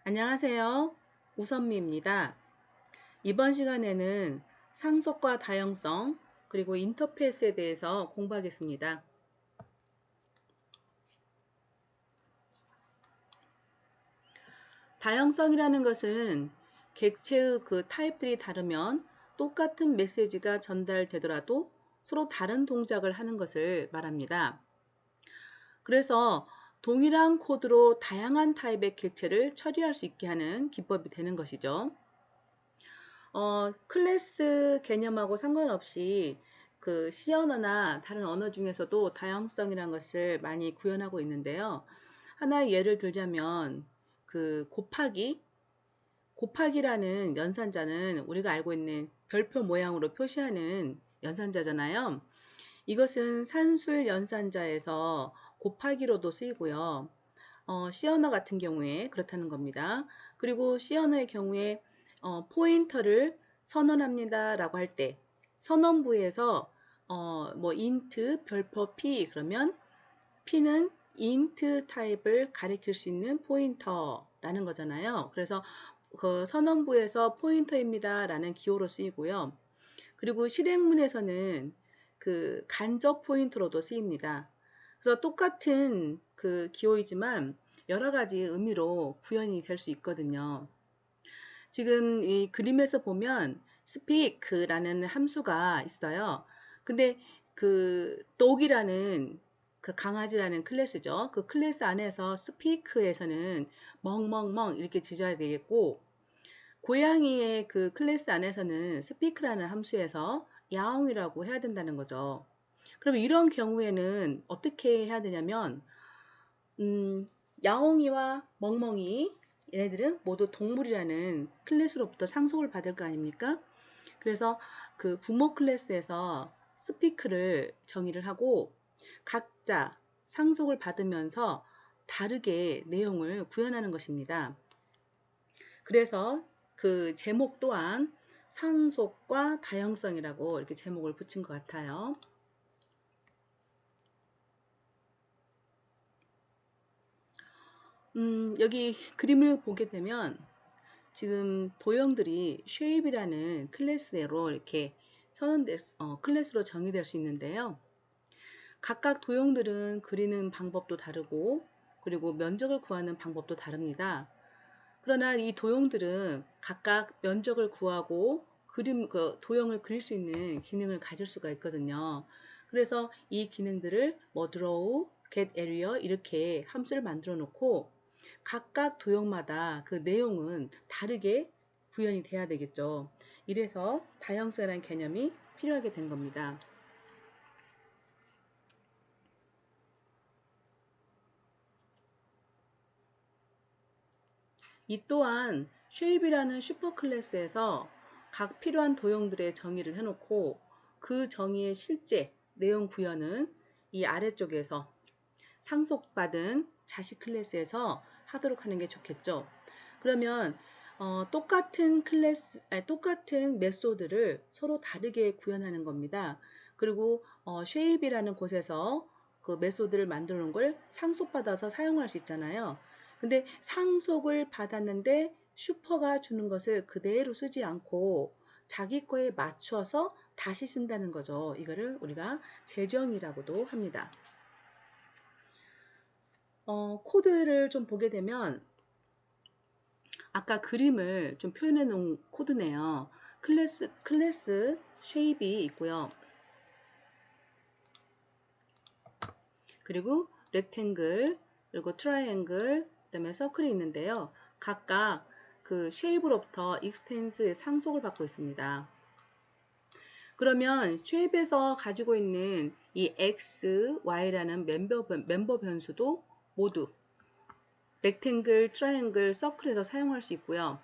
안녕하세요. 우선미입니다. 이번 시간에는 상속과 다형성 그리고 인터페이스에 대해서 공부하겠습니다. 다형성이라는 것은 객체의 그 타입들이 다르면 똑같은 메시지가 전달되더라도 서로 다른 동작을 하는 것을 말합니다. 그래서 동일한 코드로 다양한 타입의 객체를 처리할 수 있게 하는 기법이 되는 것이죠. 클래스 개념하고 상관없이 그 C 언어나 다른 언어 중에서도 다양성이라는 것을 많이 구현하고 있는데요. 하나의 예를 들자면 그 곱하기라는 연산자는 우리가 알고 있는 별표 모양으로 표시하는 연산자잖아요. 이것은 산술 연산자에서 곱하기로도 쓰이고요. C 언어 같은 경우에 그렇다는 겁니다. 그리고 C 언어의 경우에 포인터를 선언합니다 라고 할 때 선언부에서 뭐 int 별표 p 그러면 p는 int 타입을 가리킬 수 있는 포인터라는 거잖아요. 그래서 그 선언부에서 포인터입니다 라는 기호로 쓰이고요. 그리고 실행문에서는 그 간접 포인트로도 쓰입니다. 그래서 똑같은 그 기호이지만 여러 가지 의미로 구현이 될 수 있거든요. 지금 이 그림에서 보면 speak라는 함수가 있어요. 근데 그 dog이라는 그 강아지라는 클래스죠. 그 클래스 안에서 speak에서는 멍멍멍 이렇게 지져야 되겠고, 고양이의 그 클래스 안에서는 speak라는 함수에서 야옹이라고 해야 된다는 거죠. 그럼 이런 경우에는 어떻게 해야 되냐면 야옹이와 멍멍이 얘네들은 모두 동물이라는 클래스로부터 상속을 받을 거 아닙니까? 그래서 그 부모 클래스에서 speak를 정의를 하고 각자 상속을 받으면서 다르게 내용을 구현하는 것입니다. 그래서 그 제목 또한 상속과 다형성이라고 이렇게 제목을 붙인 것 같아요. 여기 그림을 보게 되면 지금 도형들이 shape이라는 클래스로 이렇게 클래스로 정의될 수 있는데요. 각각 도형들은 그리는 방법도 다르고 그리고 면적을 구하는 방법도 다릅니다. 그러나 이 도형들은 각각 면적을 구하고 그 도형을 그릴 수 있는 기능을 가질 수가 있거든요. 그래서 이 기능들을 뭐 draw, get area 이렇게 함수를 만들어 놓고 각각 도형마다 그 내용은 다르게 구현이 돼야 되겠죠. 이래서 다형성이라는 개념이 필요하게 된 겁니다. 이 또한 쉐입이라는 슈퍼클래스에서 각 필요한 도형들의 정의를 해놓고 그 정의의 실제 내용 구현은 이 아래쪽에서 상속받은 자식 클래스에서 하도록 하는 게 좋겠죠. 그러면 똑같은 메소드를 서로 다르게 구현하는 겁니다. 그리고 쉐입이라는 곳에서 그 메소드를 만들어 놓은 걸 상속받아서 사용할 수 있잖아요. 근데 상속을 받았는데 슈퍼가 주는 것을 그대로 쓰지 않고 자기 거에 맞춰서 다시 쓴다는 거죠. 이거를 우리가 재정의라고도 합니다. 코드를 좀 보게 되면 아까 그림을 좀 표현해 놓은 코드네요. 클래스 쉐입이 있고요. 그리고 렉탱글, 그리고 트라이앵글, 그다음에 서클이 있는데요. 각각 그 쉐입으로부터 익스텐스 상속을 받고 있습니다. 그러면 쉐입에서 가지고 있는 이 x, y라는 멤버 변수도 모두 렉탱글, 트라이앵글, 서클에서 사용할 수 있고요.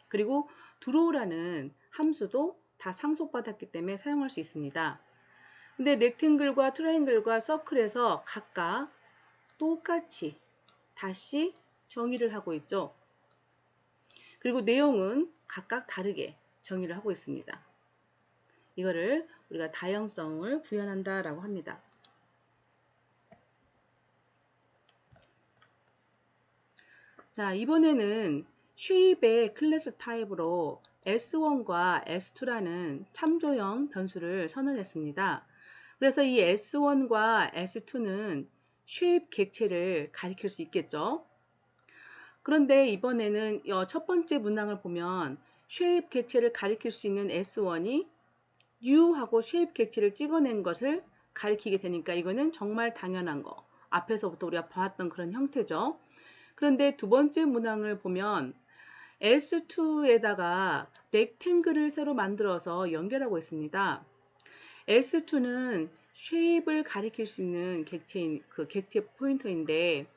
그리고 드로우라는 함수도 다 상속받았기 때문에 사용할 수 있습니다. 근데 렉탱글과 트라이앵글과 서클에서 각각 똑같이 다시 정의를 하고 있죠. 그리고 내용은 각각 다르게 정의를 하고 있습니다. 이거를 우리가 다형성을 구현한다라고 합니다. 자, 이번에는 쉐입의 클래스 타입으로 S1과 S2라는 참조형 변수를 선언했습니다. 그래서 이 S1과 S2는 쉐입 객체를 가리킬 수 있겠죠. 그런데 이번에는 첫 번째 문항을 보면 쉐입 객체를 가리킬 수 있는 S1이 U하고 쉐입 객체를 찍어낸 것을 가리키게 되니까 이거는 정말 당연한 거. 앞에서부터 우리가 봐왔던 그런 형태죠. 그런데 두 번째 문항을 보면 S2에다가 렉탱글을 새로 만들어서 연결하고 있습니다. S2는 쉐입을 가리킬 수 있는 객체 포인터인데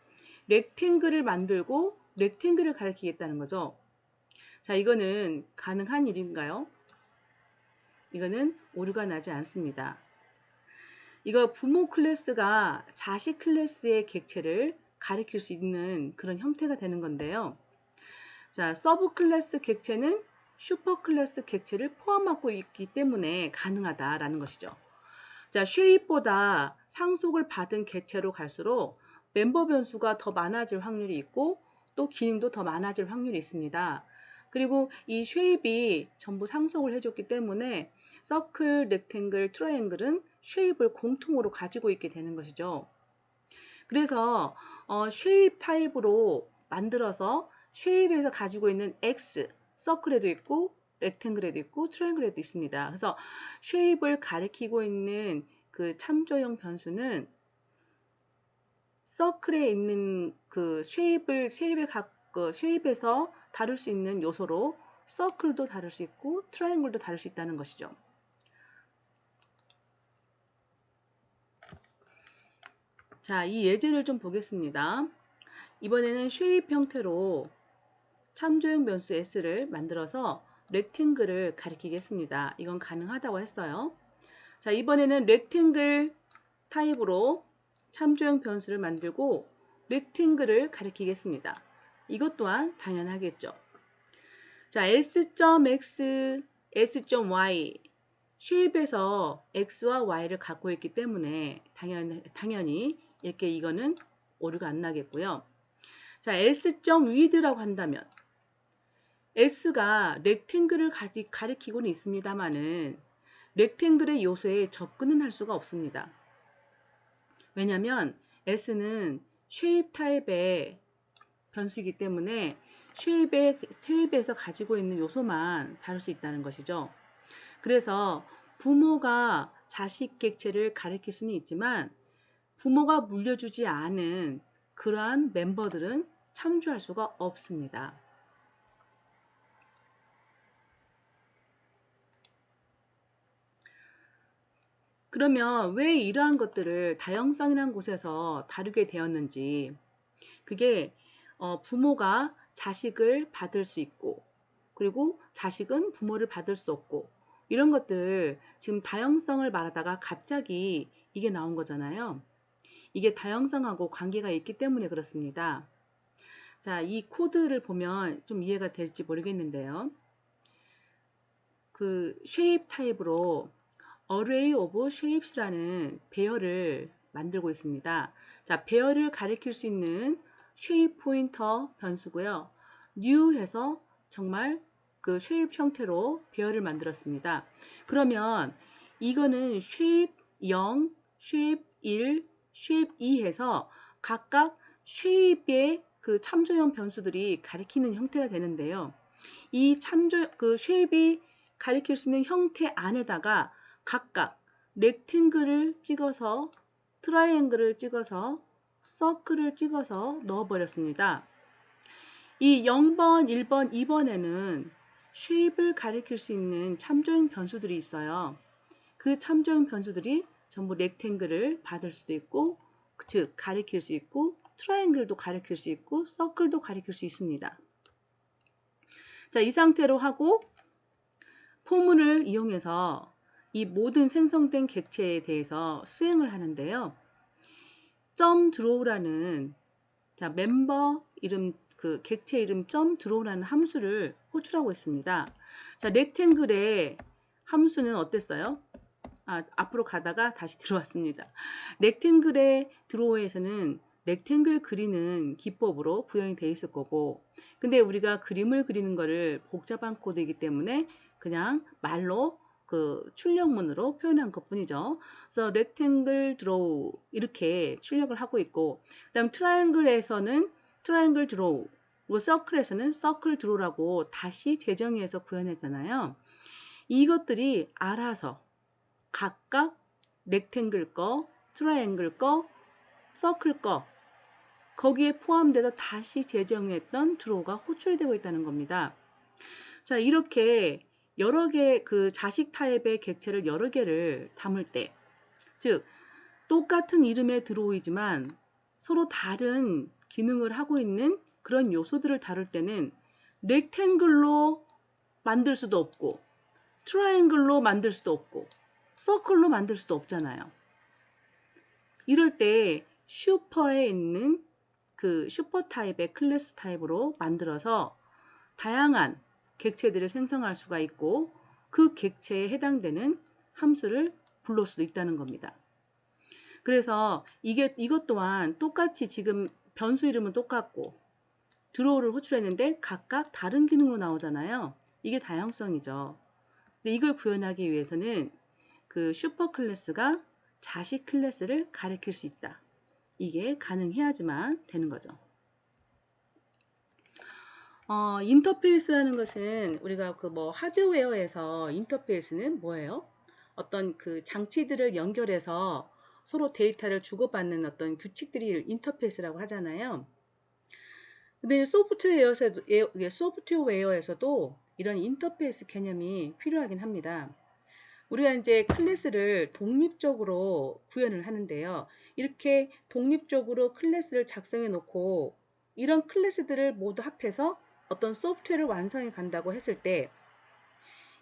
렉탱글을 만들고 렉탱글을 가리키겠다는 거죠. 자, 이거는 가능한 일인가요? 이거는 오류가 나지 않습니다. 이거 부모 클래스가 자식 클래스의 객체를 가리킬 수 있는 그런 형태가 되는 건데요. 자, 서브 클래스 객체는 슈퍼 클래스 객체를 포함하고 있기 때문에 가능하다라는 것이죠. 자, 쉐입보다 상속을 받은 객체로 갈수록 멤버 변수가 더 많아질 확률이 있고 또 기능도 더 많아질 확률이 있습니다. 그리고 이 쉐입이 전부 상속을 해줬기 때문에 서클, 렉탱글, 트라이앵글은 쉐입을 공통으로 가지고 있게 되는 것이죠. 그래서 쉐입 타입으로 만들어서 쉐입에서 가지고 있는 X, 서클에도 있고 렉탱글에도 있고 트라이앵글에도 있습니다. 그래서 쉐입을 가리키고 있는 그 참조형 변수는 서클에 있는 그 쉐입에서 다룰 수 있는 요소로 서클도 다룰 수 있고 트라이앵글도 다룰 수 있다는 것이죠. 자, 이 예제를 좀 보겠습니다. 이번에는 쉐입 형태로 참조형 변수 S를 만들어서 렉탱글을 가리키겠습니다. 이건 가능하다고 했어요. 자, 이번에는 렉탱글 타입으로 참조형 변수를 만들고 렉탱글을 가리키겠습니다. 이것 또한 당연하겠죠. 자, S.X, S.Y 쉐입에서 X와 Y를 갖고 있기 때문에 당연히 이렇게 이거는 오류가 안 나겠고요. 자, S.width라고 한다면 S가 렉탱글을 가리키고는 있습니다만은 렉탱글의 요소에 접근은 할 수가 없습니다. 왜냐하면 S는 쉐입 타입의 변수이기 때문에 쉐입에서 가지고 있는 요소만 다룰 수 있다는 것이죠. 그래서 부모가 자식 객체를 가리킬 수는 있지만 부모가 물려주지 않은 그러한 멤버들은 참조할 수가 없습니다. 그러면 왜 이러한 것들을 다형성이라는 곳에서 다루게 되었는지, 그게 부모가 자식을 받을 수 있고 그리고 자식은 부모를 받을 수 없고 이런 것들을 지금 다형성을 말하다가 갑자기 이게 나온 거잖아요. 이게 다형성하고 관계가 있기 때문에 그렇습니다. 자, 이 코드를 보면 좀 이해가 될지 모르겠는데요. 그 shape 타입으로 array of shapes라는 배열을 만들고 있습니다. 자, 배열을 가리킬 수 있는 shape 포인터 변수고요. new 해서 정말 그 shape 형태로 배열을 만들었습니다. 그러면 이거는 shape 0, shape 1, shape 2 해서 각각 shape의 그 참조형 변수들이 가리키는 형태가 되는데요. 이 shape이 가리킬 수 있는 형태 안에다가 각각 렉탱글을 찍어서 트라이앵글을 찍어서 서클을 찍어서 넣어버렸습니다. 이 0번, 1번, 2번에는 쉐입을 가리킬 수 있는 참조형 변수들이 있어요. 그 참조형 변수들이 전부 렉탱글을 받을 수도 있고, 즉 가리킬 수 있고, 트라이앵글도 가리킬 수 있고, 서클도 가리킬 수 있습니다. 자, 이 상태로 하고 포문을 이용해서 이 모든 생성된 객체에 대해서 수행을 하는데요. .draw라는 자, 멤버 이름 그 객체 이름 .draw라는 함수를 호출하고 있습니다. 자, 렉탱글의 함수는 어땠어요? 앞으로 가다가 다시 들어왔습니다. 렉탱글의 드로우에서는 렉탱글 그리는 기법으로 구현이 되어 있을 거고, 근데 우리가 그림을 그리는 거를 복잡한 코드이기 때문에 그냥 말로 그 출력문으로 표현한 것 뿐이죠. 그래서 렉탱글 드로우 이렇게 출력을 하고 있고, 그다음 트라이앵글에서는 트라이앵글 드로우, 그리고 서클에서는 서클 드로우라고 다시 재정의해서 구현했잖아요. 이것들이 알아서 각각 렉탱글 거, 트라이앵글 거, 서클 거 거기에 포함돼서 다시 재정했던 드로우가 호출이 되고 있다는 겁니다. 자, 이렇게 여러 개 그 자식 타입의 객체를 여러 개를 담을 때, 즉 똑같은 이름의 드로우이지만 서로 다른 기능을 하고 있는 그런 요소들을 다룰 때는 렉탱글로 만들 수도 없고 트라이앵글로 만들 수도 없고 서클로 만들 수도 없잖아요. 이럴 때 슈퍼에 있는 그 슈퍼 타입의 클래스 타입으로 만들어서 다양한 객체들을 생성할 수가 있고 그 객체에 해당되는 함수를 불러올 수도 있다는 겁니다. 그래서 이것 또한 똑같이 지금 변수 이름은 똑같고 드로우를 호출했는데 각각 다른 기능으로 나오잖아요. 이게 다양성이죠. 근데 이걸 구현하기 위해서는 그 슈퍼 클래스가 자식 클래스를 가리킬 수 있다. 이게 가능해야지만 되는 거죠. 인터페이스라는 것은 우리가 그 뭐 하드웨어에서 인터페이스는 뭐예요? 어떤 그 장치들을 연결해서 서로 데이터를 주고받는 어떤 규칙들이 인터페이스라고 하잖아요. 근데 소프트웨어에서도 이런 인터페이스 개념이 필요하긴 합니다. 우리가 이제 클래스를 독립적으로 구현을 하는데요. 이렇게 독립적으로 클래스를 작성해 놓고 이런 클래스들을 모두 합해서 어떤 소프트웨어를 완성해 간다고 했을 때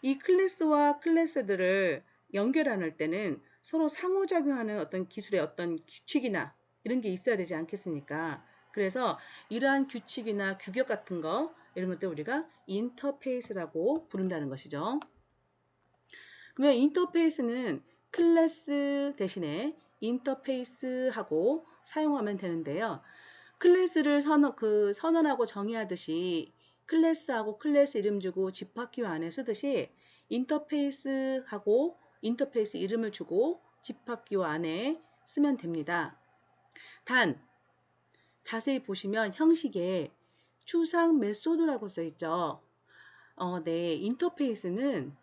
이 클래스와 클래스들을 연결할 때는 서로 상호작용하는 어떤 기술의 어떤 규칙이나 이런 게 있어야 되지 않겠습니까? 그래서 이러한 규칙이나 규격 같은 거 이런 것들 우리가 인터페이스라고 부른다는 것이죠. 그러면 인터페이스는 클래스 대신에 인터페이스하고 사용하면 되는데요. 클래스를 선언하고 정의하듯이 클래스하고 클래스 이름 주고 집합기호 안에 쓰듯이 인터페이스하고 인터페이스 이름을 주고 집합기호 안에 쓰면 됩니다. 단 자세히 보시면 형식에 추상 메소드라고 써 있죠. 네, 인터페이스는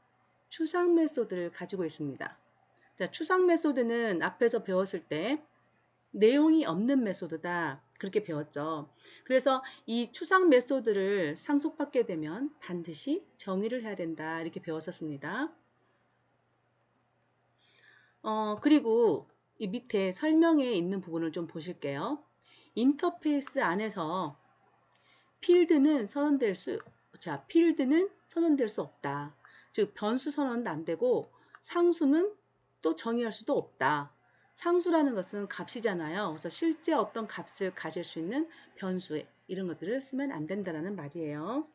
추상 메소드를 가지고 있습니다. 자, 추상 메소드는 앞에서 배웠을 때 내용이 없는 메소드다. 그렇게 배웠죠. 그래서 이 추상 메소드를 상속받게 되면 반드시 정의를 해야 된다. 이렇게 배웠었습니다. 그리고 이 밑에 설명에 있는 부분을 좀 보실게요. 인터페이스 안에서 필드는 선언될 수 없다. 즉 변수 선언도 안 되고 상수는 또 정의할 수도 없다. 상수라는 것은 값이잖아요. 그래서 실제 어떤 값을 가질 수 있는 변수 이런 것들을 쓰면 안 된다는 말이에요.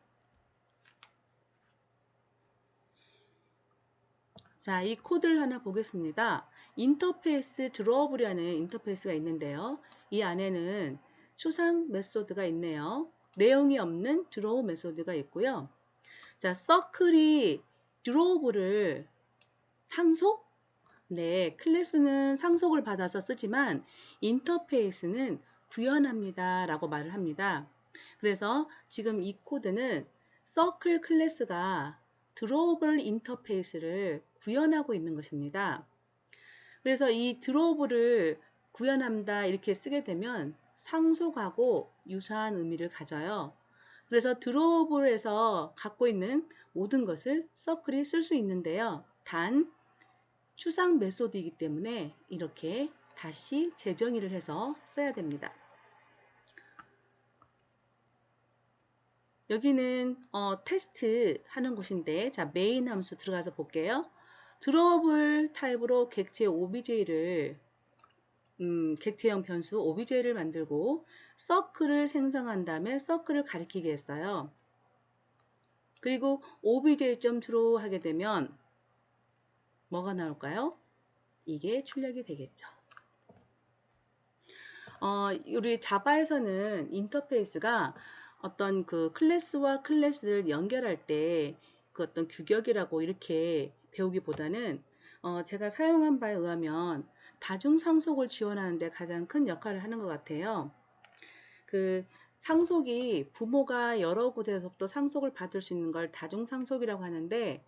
자, 이 코드를 하나 보겠습니다. 인터페이스 드로업이라는 인터페이스가 있는데요. 이 안에는 추상 메소드가 있네요. 내용이 없는 드로우 메소드가 있고요. 자, 서클이 드로우를 상속? 네, 클래스는 상속을 받아서 쓰지만 인터페이스는 구현합니다 라고 말을 합니다. 그래서 지금 이 코드는 서클 클래스가 드로우블 인터페이스를 구현하고 있는 것입니다. 그래서 이 드로우블을 구현한다 이렇게 쓰게 되면 상속하고 유사한 의미를 가져요. 그래서 드로우블에서 갖고 있는 모든 것을 서클이 쓸 수 있는데요. 단 추상 메소드이기 때문에 이렇게 다시 재정의를 해서 써야 됩니다. 여기는 테스트 하는 곳인데 자 메인 함수 들어가서 볼게요. 드로우블 타입으로 객체 OBJ를 객체형 변수 OBJ를 만들고 서클을 생성한 다음에 서클을 가리키게 했어요. 그리고 obj.draw 하게 되면 뭐가 나올까요? 이게 출력이 되겠죠. 우리 자바에서는 인터페이스가 어떤 그 클래스와 클래스를 연결할 때 그 어떤 규격이라고 이렇게 배우기보다는 제가 사용한 바에 의하면 다중상속을 지원하는 데 가장 큰 역할을 하는 것 같아요. 그 상속이 부모가 여러 곳에서부터 상속을 받을 수 있는 걸 다중상속이라고 하는데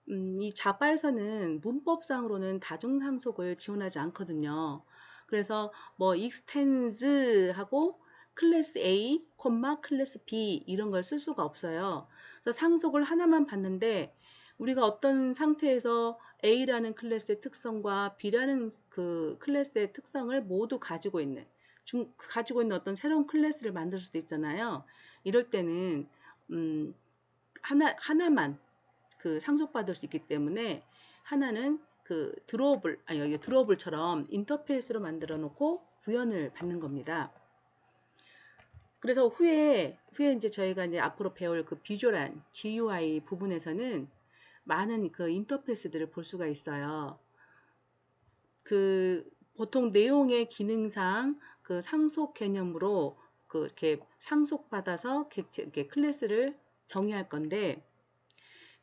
이 자바에서는 문법상으로는 다중상속을 지원하지 않거든요. 그래서 뭐 extends 하고 클래스 A, 클래스 B 이런 걸 쓸 수가 없어요. 그래서 상속을 하나만 받는데 우리가 어떤 상태에서 A라는 클래스의 특성과 B라는 그 클래스의 특성을 모두 가지고 있는 어떤 새로운 클래스를 만들 수도 있잖아요. 이럴 때는 하나만 그 상속받을 수 있기 때문에 하나는 그 드로우블 아니 여기 드로우블처럼 인터페이스로 만들어 놓고 구현을 받는 겁니다. 그래서 후에 이제 저희가 이제 앞으로 배울 그 비주얼한 GUI 부분에서는 많은 그 인터페이스들을 볼 수가 있어요. 그 보통 내용의 기능상 그 상속 개념으로 그 이렇게 상속받아서 이렇게 클래스를 정의할 건데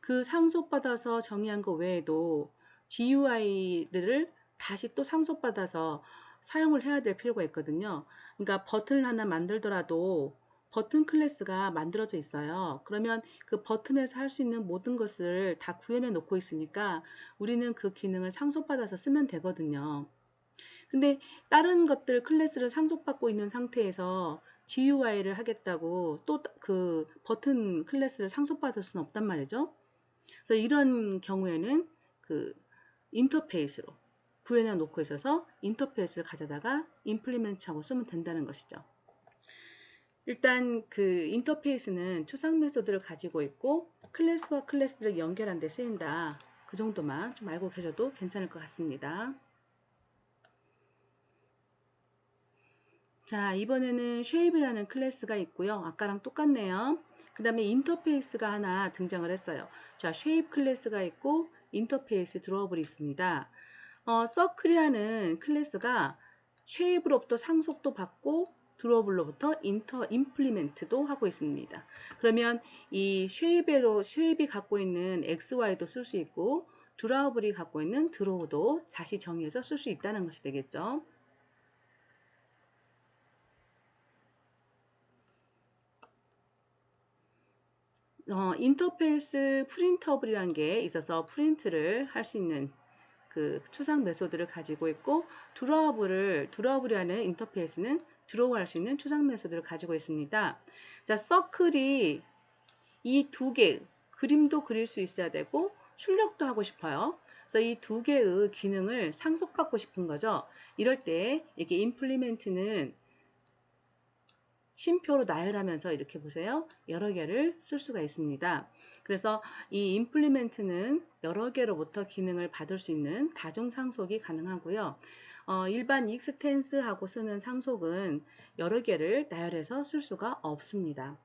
그 상속받아서 정의한 거 외에도 GUI들을 다시 또 상속받아서 사용을 해야 될 필요가 있거든요. 그러니까 버튼을 하나 만들더라도 버튼 클래스가 만들어져 있어요. 그러면 그 버튼에서 할 수 있는 모든 것을 다 구현해 놓고 있으니까 우리는 그 기능을 상속받아서 쓰면 되거든요. 근데 다른 것들 클래스를 상속받고 있는 상태에서 GUI를 하겠다고 또 그 버튼 클래스를 상속받을 수는 없단 말이죠. 그래서 이런 경우에는 그 인터페이스로 구현해 놓고 있어서 인터페이스를 가져다가 임플리멘트하고 쓰면 된다는 것이죠. 일단 그 인터페이스는 추상 메소드를 가지고 있고 클래스와 클래스를 연결한 데 쓰인다. 그 정도만 좀 알고 계셔도 괜찮을 것 같습니다. 자, 이번에는 shape이라는 클래스가 있고요. 아까랑 똑같네요. 그 다음에 인터페이스가 하나 등장을 했어요. 자, shape 클래스가 있고 인터페이스 드로우블이 있습니다. circle이라는 클래스가 shape로부터 상속도 받고 드로우블로부터 임플리멘트도 하고 있습니다. 그러면 이 shape이 갖고 있는 xy도 쓸 수 있고 드로우블이 갖고 있는 드로우도 다시 정의해서 쓸 수 있다는 것이 되겠죠. 인터페이스 프린터블이라는 게 있어서 프린트를 할 수 있는 그 추상 메소드를 가지고 있고 드로우블이라는 인터페이스는 드로우할 수 있는 추상 메소드를 가지고 있습니다. 자, 서클이 이 두 개 그림도 그릴 수 있어야 되고 출력도 하고 싶어요. 그래서 이 두 개의 기능을 상속받고 싶은 거죠. 이럴 때 이렇게 임플리멘트는 쉼표로 나열하면서 이렇게 보세요. 여러 개를 쓸 수가 있습니다. 그래서 이 임플리멘트는 여러 개로부터 기능을 받을 수 있는 다중 상속이 가능하고요. 일반 익스텐스하고 쓰는 상속은 여러 개를 나열해서 쓸 수가 없습니다.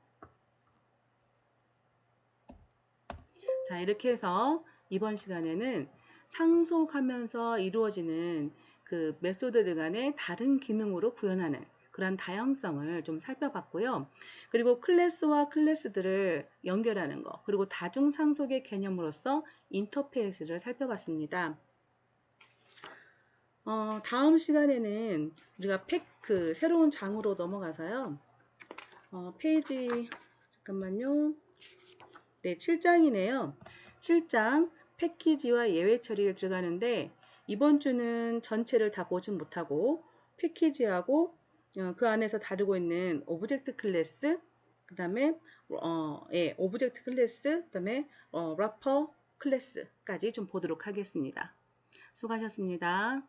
자, 이렇게 해서 이번 시간에는 상속하면서 이루어지는 그 메소드들 간의 다른 기능으로 구현하는 그런 다양성을 좀 살펴봤고요. 그리고 클래스와 클래스들을 연결하는 거, 그리고 다중상속의 개념으로서 인터페이스를 살펴봤습니다. 다음 시간에는 우리가 그 새로운 장으로 넘어가서요. 페이지, 잠깐만요. 네, 7장이네요. 7장 패키지와 예외 처리를 들어가는데 이번 주는 전체를 다 보진 못하고 패키지하고 그 안에서 다루고 있는 오브젝트 클래스 그 다음에 오브젝트 클래스 그 다음에 래퍼 클래스까지 좀 보도록 하겠습니다. 수고하셨습니다.